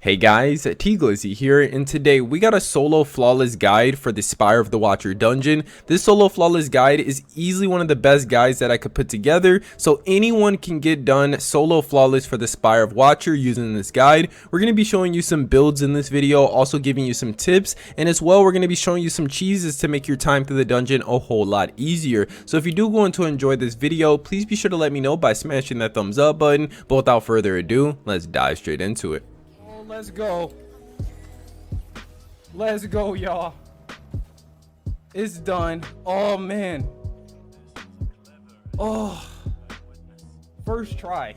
Hey guys, T-Glizzy here, and today we got a solo flawless guide for the Spire of the Watcher dungeon. This solo flawless guide is easily one of the best guides that I could put together, so anyone can get done solo flawless for the Spire of Watcher using this guide. We're going to be showing you some builds in this video, also giving you some tips, and as well we're going to be showing you some cheeses to make your time through the dungeon a whole lot easier. So if you do go on to enjoy this video, please be sure to let me know by smashing that thumbs up button. But without further ado, let's dive straight into it. Let's go. Let's go, y'all. It's done. Oh, man. Oh. First try.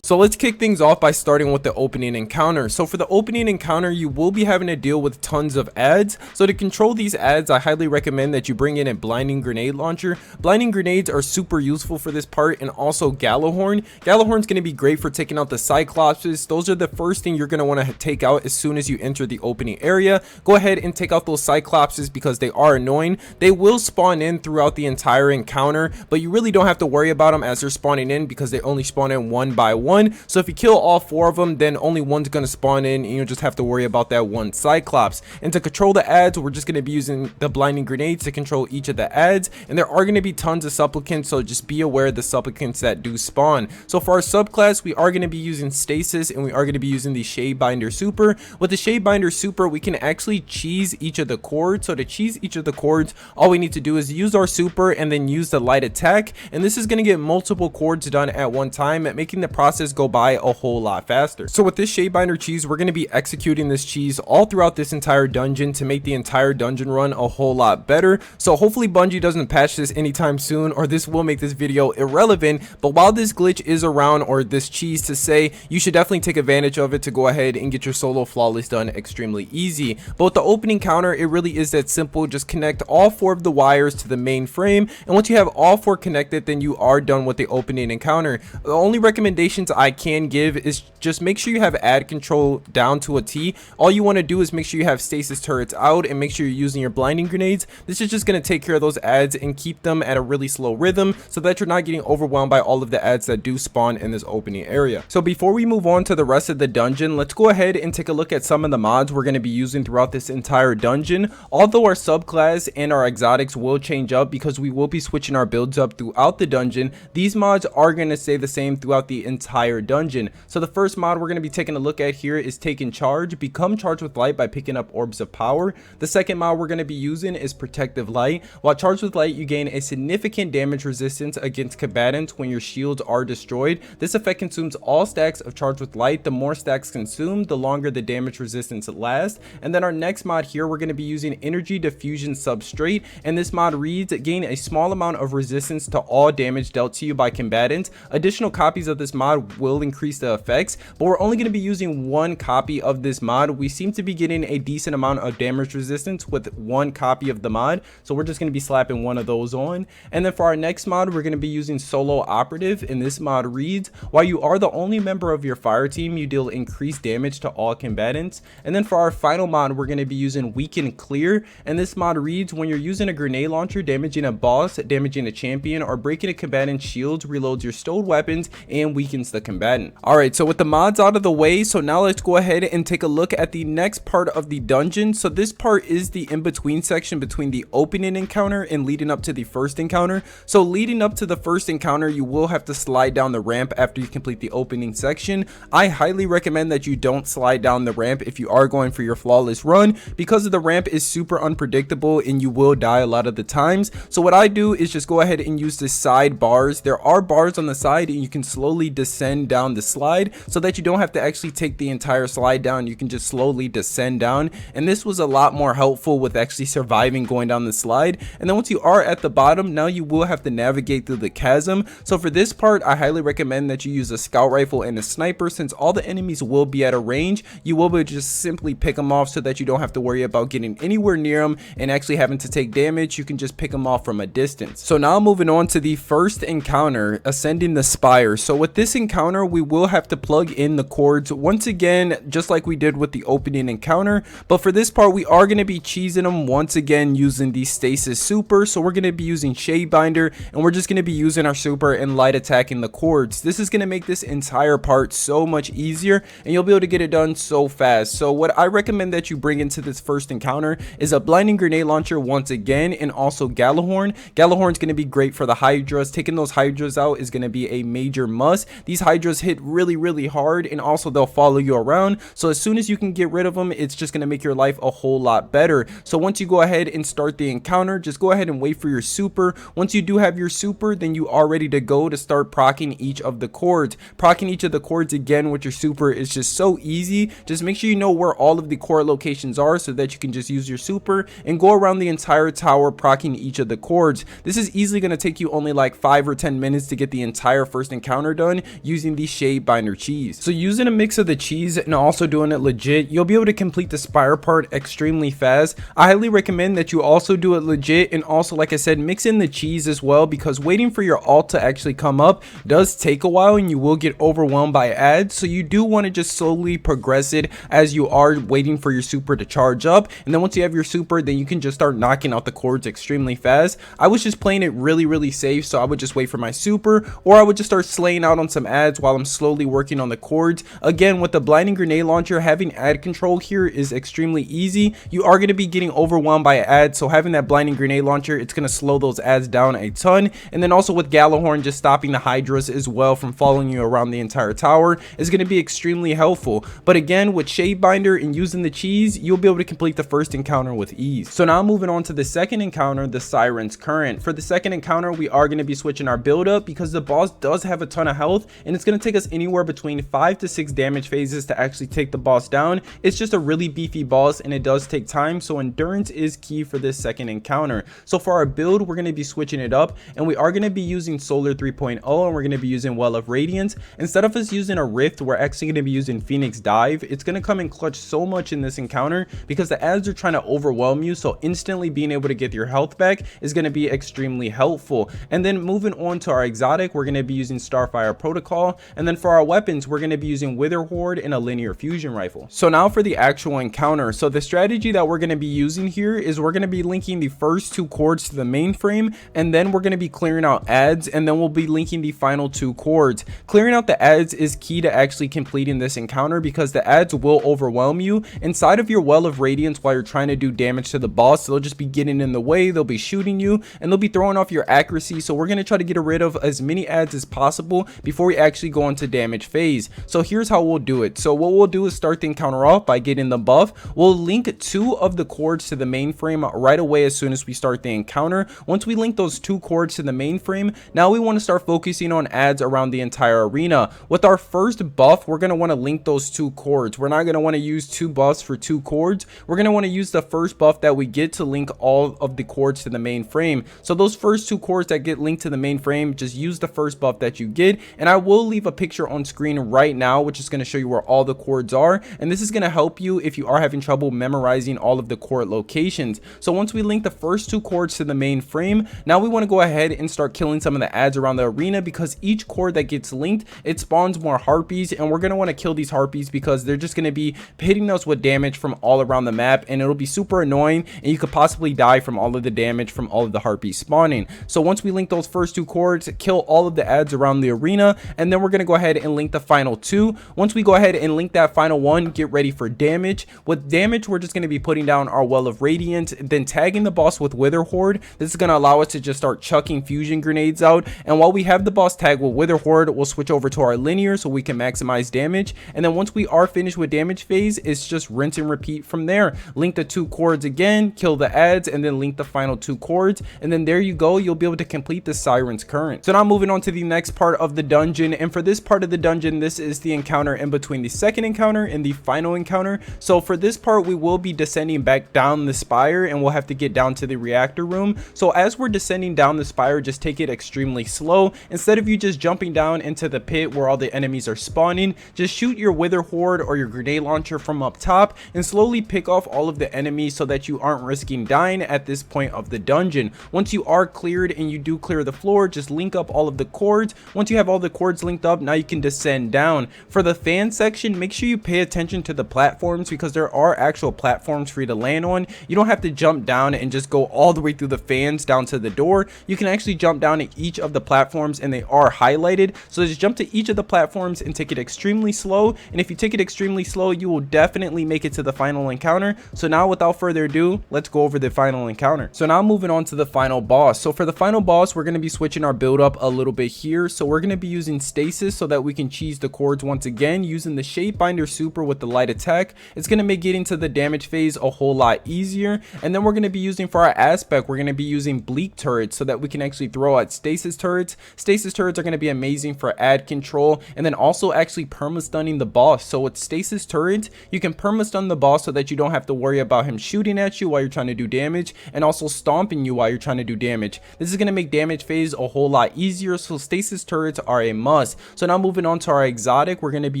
So let's kick things off by starting with the opening encounter. So for the opening encounter, you will be having to deal with tons of ads. So to control these ads, I highly recommend that you bring in a blinding grenade launcher. Blinding grenades are super useful for this part, and also Gallowhorn. Gallowhorn's going to be great for taking out the Cyclopses. Those are the first thing you're going to want to take out as soon as you enter the opening area. Go ahead and take out those Cyclopses because they are annoying. They will spawn in throughout the entire encounter, but you really don't have to worry about them as they're spawning in because they only spawn in one by one. So if you kill all four of them, then only one's going to spawn in, and you'll just have to worry about that one Cyclops. And to control the ads, we're just going to be using the blinding grenades to control each of the ads, and there are going to be tons of supplicants, so just be aware of the supplicants that do spawn. So for our subclass, we are going to be using stasis, and we are going to be using the Shadebinder super. With the Shadebinder super, we can actually cheese each of the chords. So to cheese each of the chords, all we need to do is use our super and then use the light attack, and this is going to get multiple chords done at one time, making the process go by a whole lot faster. So with this Shadebinder cheese, we're going to be executing this cheese all throughout this entire dungeon to make the entire dungeon run a whole lot better. So hopefully Bungie doesn't patch this anytime soon, or this will make this video irrelevant. But while this glitch is around, or this cheese to say, you should definitely take advantage of it to go ahead and get your solo flawless done extremely easy. But with the opening counter, it really is that simple. Just connect all four of the wires to the main frame, and once you have all four connected, then you are done with the opening encounter. The only recommendations I can give is just make sure you have ad control down to a T. All you want to do is make sure you have stasis turrets out, and make sure you're using your blinding grenades. This is just going to take care of those ads and keep them at a really slow rhythm so that you're not getting overwhelmed by all of the ads that do spawn in this opening area. So before we move on to the rest of the dungeon, let's go ahead and take a look at some of the mods we're going to be using throughout this entire dungeon. Although our subclass and our exotics will change up because we will be switching our builds up throughout the dungeon, these mods are going to stay the same throughout the entire dungeon. So the first mod we're going to be taking a look at here is Taking Charge. Become charged with light by picking up orbs of power. The second mod we're going to be using is Protective Light. While charged with light, you gain a significant damage resistance against combatants when your shields are destroyed. This effect consumes all stacks of charged with light. The more stacks consumed, the longer the damage resistance lasts. And then our next mod here, we're going to be using Energy Diffusion Substrate, and this mod reads, gain a small amount of resistance to all damage dealt to you by combatants. Additional copies of this mod will increase the effects, but we're only going to be using one copy of this mod. We seem to be getting a decent amount of damage resistance with one copy of the mod, so we're just going to be slapping one of those on. And then for our next mod, we're going to be using Solo Operative, and this mod reads, while you are the only member of your fire team, you deal increased damage to all combatants. And then for our final mod, we're going to be using Weaken Clear, and this mod reads, when you're using a grenade launcher, damaging a boss, damaging a champion, or breaking a combatant's shields, reloads your stowed weapons and weakens the combatant. Alright, so with the mods out of the way, so now let's go ahead and take a look at the next part of the dungeon. So this part is the in-between section between the opening encounter and leading up to the first encounter. So leading up to the first encounter, you will have to slide down the ramp after you complete the opening section. I highly recommend that you don't slide down the ramp if you are going for your flawless run, because the ramp is super unpredictable and you will die a lot of the times. So what I do is just go ahead and use the side bars. There are bars on the side, and you can slowly descend down the slide so that you don't have to actually take the entire slide down. You can just slowly descend down, and this was a lot more helpful with actually surviving going down the slide. And then once you are at the bottom, now you will have to navigate through the chasm. So for this part, I highly recommend that you use a scout rifle and a sniper. Since all the enemies will be at a range, you will be just simply pick them off so that you don't have to worry about getting anywhere near them and actually having to take damage. You can just pick them off from a distance. So now moving on to the first encounter, ascending the Spire. So with this encounter, encounter, we will have to plug in the cords once again, just like we did with the opening encounter. But for this part, we are going to be cheesing them once again using the stasis super. So we're going to be using Shade Binder, and we're just going to be using our super and light attacking the cords. This is going to make this entire part so much easier, and you'll be able to get it done so fast. So what I recommend that you bring into this first encounter is a blinding grenade launcher once again, and also Gallahorn. Gallahorn's going to be great for the Hydras. Taking those Hydras out is going to be a major must. These Hydras hit really hard, and also they'll follow you around. So as soon as you can get rid of them, it's just going to make your life a whole lot better. So once you go ahead and start the encounter, just go ahead and wait for your super. Once you do have your super, then you are ready to go to start proccing each of the cords. Proccing each of the cords again with your super is just so easy. Just make sure you know where all of the cord locations are so that you can just use your super and go around the entire tower proccing each of the cords. This is easily going to take you only like 5 or 10 minutes to get the entire first encounter done using the Shade Binder cheese. So using a mix of the cheese and also doing it legit, you'll be able to complete the Spire part extremely fast. I highly recommend that you also do it legit, and also, like I said, mix in the cheese as well, because waiting for your ult to actually come up does take a while and you will get overwhelmed by ads. So you do want to just slowly progress it as you are waiting for your super to charge up, and then once you have your super, then you can just start knocking out the cords extremely fast. I was just playing it really safe, so I would just wait for my super, or I would just start slaying out on some ads while I'm slowly working on the cords. Again, with the blinding grenade launcher, having ad control here is extremely easy. You are going to be getting overwhelmed by ads, so having that blinding grenade launcher, it's going to slow those ads down a ton. And then also with Gallahorn, just stopping the Hydras as well from following you around the entire tower is going to be extremely helpful. But again, with Shade Binder and using the cheese, you'll be able to complete the first encounter with ease. So now moving on to the second encounter, the Sirens Current. For the second encounter, we are going to be switching our build up because the boss does have a ton of health, and it's going to take us anywhere between 5 to 6 damage phases to actually take the boss down. It's just a really beefy boss, and it does take time, so endurance is key for this second encounter. So for our build, we're going to be switching it up, and we are going to be using Solar 3.0, and we're going to be using Well of Radiance. Instead of us using a Rift, we're actually going to be using Phoenix Dive. It's going to come in clutch so much in this encounter because the ads are trying to overwhelm you, so instantly being able to get your health back is going to be extremely helpful. And then moving on to our exotic, we're going to be using Starfire Protocol, and then for our weapons, we're going to be using Wither Horde and a linear fusion rifle. So now for the actual encounter. So the strategy that we're going to be using here is we're going to be linking the first 2 cords to the mainframe, and then we're going to be clearing out ads, and then we'll be linking the final 2 cords. Clearing out the ads is key to actually completing this encounter because the ads will overwhelm you inside of your Well of Radiance while you're trying to do damage to the boss. They'll just be getting in the way, they'll be shooting you, and they'll be throwing off your accuracy. So we're going to try to get rid of as many ads as possible before we actually go into damage phase. So here's how we'll do it. So what we'll do is start the encounter off by getting the buff. We'll link 2 of the cords to the mainframe right away as soon as we start the encounter. Once we link those 2 cords to the mainframe, now we want to start focusing on ads around the entire arena. With our first buff, we're going to want to link those 2 cords. We're not going to want to use 2 buffs for 2 cords. We're going to want to use the first buff that we get to link all of the cords to the mainframe. So those first 2 cords that get linked to the mainframe, just use the first buff that you get, and I will leave a picture on screen right now which is going to show you where all the cords are, and this is going to help you if you are having trouble memorizing all of the cord locations. So once we link the first 2 cords to the main frame, now we want to go ahead and start killing some of the ads around the arena, because each cord that gets linked, it spawns more harpies, and we're going to want to kill these harpies because they're just going to be hitting us with damage from all around the map, and it'll be super annoying, and you could possibly die from all of the damage from all of the harpies spawning. So once we link those first 2 cords, kill all of the ads around the arena, and then we're going to go ahead and link the final 2. Once we go ahead and link that final 1, get ready for damage. With damage, we're just going to be putting down our Well of Radiance, then tagging the boss with Wither Horde. This is going to allow us to just start chucking fusion grenades out, and while we have the boss tag with Wither Horde, we'll switch over to our linear so we can maximize damage. And then once we are finished with damage phase, it's just rinse and repeat from there. Link the 2 cords again, kill the ads, and then link the final 2 cords, and then there you go, you'll be able to complete the Sirens Current. So now moving on to the next part of the dungeon, and for this part of the dungeon, this is the encounter in between the second encounter and the final encounter. So for this part, we will be descending back down the spire, and we'll have to get down to the reactor room. So as we're descending down the spire, just take it extremely slow. Instead of you just jumping down into the pit where all the enemies are spawning, just shoot your Wither Horde or your grenade launcher from up top and slowly pick off all of the enemies so that you aren't risking dying at this point of the dungeon. Once you are cleared and you do clear the floor, just link up all of the cords. Once you have all the cords linked up, now you can descend down. For the fan section, make sure you pay attention to the platforms because there are actual platforms for you to land on. You don't have to jump down and just go all the way through the fans down to the door. You can actually jump down to each of the platforms and they are highlighted. So just jump to each of the platforms and take it extremely slow. And if you take it extremely slow, you will definitely make it to the final encounter. So now without further ado, let's go over the final encounter. So now moving on to the final boss. So for the final boss, we're going to be switching our build up a little bit here. So we're going to be using stasis so that we can cheese the cords once again, using the shape binder super with the light attack. It's going to make getting to the damage phase a whole lot easier. And then we're going to be using for our aspect, we're going to be using bleak turrets so that we can actually throw out stasis turrets. Stasis turrets are going to be amazing for ad control and then also actually perma stunning the boss. So with stasis turrets, you can perma stun the boss so that you don't have to worry about him shooting at you while you're trying to do damage and also stomping you while you're trying to do damage. This is going to make damage phase a whole lot easier, so stasis turrets are a must. So now moving on to our exotic, we're going to be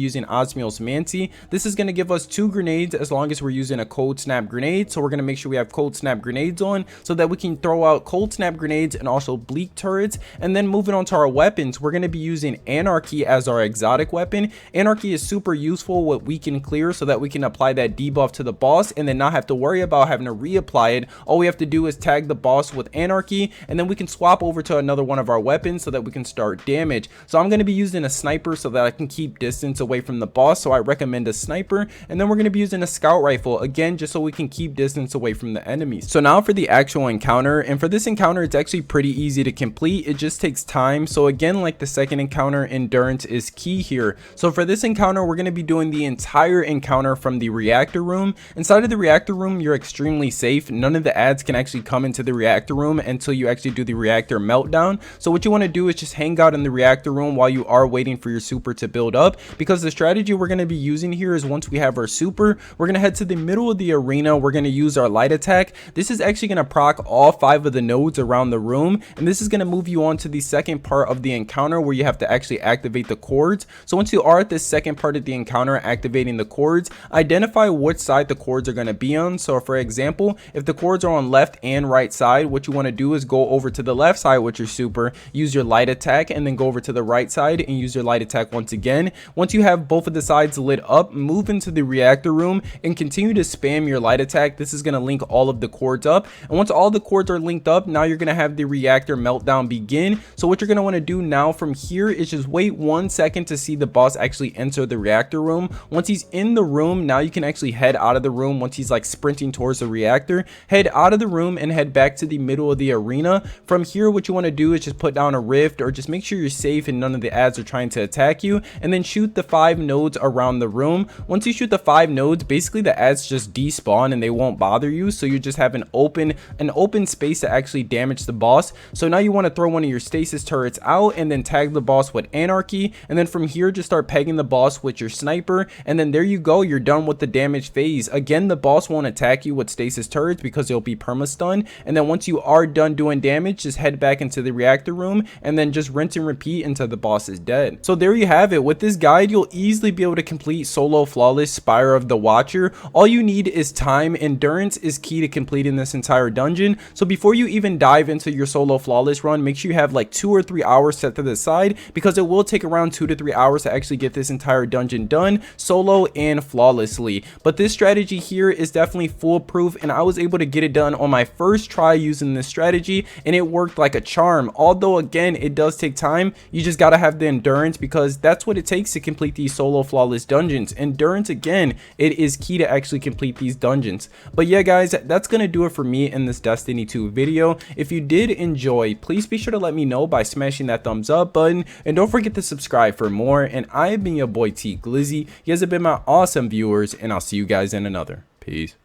using Osmios Manti. This is going to give us 2 grenades as long as we're using a cold snap grenade. So we're going to make sure we have cold snap grenades on so that we can throw out cold snap grenades and also bleak turrets. And then moving on to our weapons, we're going to be using Anarchy as our exotic weapon. Anarchy is super useful with weaken clear so that we can apply that debuff to the boss and then not have to worry about having to reapply it. All we have to do is tag the boss with Anarchy and then we can swap over to another one of our weapons so that we can start damage. So I'm going to be using a sniper so that I can keep distance away from the boss, so I recommend a sniper. And then we're going to be using a scout rifle again just so we can keep distance away from the enemies. So now for the actual encounter, and for this encounter it's actually pretty easy to complete. It just takes time. So again, like the second encounter, endurance is key here. So for this encounter, we're going to be doing the entire encounter from the reactor room. Inside of the reactor room, you're extremely safe. None of the ads can actually come into the reactor room until you actually do the reactor meltdown. So what you want to do is just hang out in the reactor room while you are waiting for your super to build up, because the strategy we're going to be using here is once we have our super, we're going to head to the middle of the arena. We're going to use our light attack. This is actually going to proc all 5 of the nodes around the room, and this is going to move you on to the second part of the encounter where you have to actually activate the cords. So once you are at this second part of the encounter activating the cords, identify which side the cords are going to be on. So for example, if the cords are on left and right side, what you want to do is go over to the left side with your super, use your light attack, and then go over to the right side and use your light attack once again. Once you have both of the sides lit up, move into the reactor room and continue to spam your light attack. This is going to link all of the cords up, and once all the cords are linked up, now you're going to have the reactor meltdown begin. So what you're going to want to do now from here is just wait 1 second to see the boss actually enter the reactor room. Once he's in the room, now you can actually head out of the room. Once he's like sprinting towards the reactor, head out of the room and head back to the middle of the arena. From here, what you want to do is just put down a rift or just make sure you're safe and none of the ads are trying to attack you, and then shoot the 5 nodes around the room. Once you shoot the 5 nodes, basically the ads just despawn and they won't bother you, so you just have an open space to actually damage the boss. So now you want to throw one of your stasis turrets out and then tag the boss with Anarchy, and then from here just start pegging the boss with your sniper, and then there you go, you're done with the damage phase. Again, the boss won't attack you with stasis turrets because it'll be perma stun, and then once you are done doing damage, just head back into the reactor room and then just rinse and repeat until the boss is dead. So there you have it. With this guide, you'll easily be able to complete solo flawless Spire of the Watcher. All you need is time. Endurance is key to completing this entire dungeon. So before you even dive into your solo flawless run, make sure you have like 2 or 3 hours set to the side, because it will take around 2 to 3 hours to actually get this entire dungeon done solo and flawlessly. But this strategy here is definitely foolproof, and I was able to get it done on my first try using this strategy, and it worked like a charm. Although again, it does take time. You just gotta have the endurance, because that's what it takes to complete these solo flawless dungeons. Endurance, again, it is key to actually complete these dungeons. But yeah guys, that's gonna do it for me in this Destiny 2 video. If you did enjoy, please be sure to let me know by smashing that thumbs up button, and don't forget to subscribe for more. And I've been your boy T Glizzy. You guys have been my awesome viewers, and I'll see you guys in another. Peace.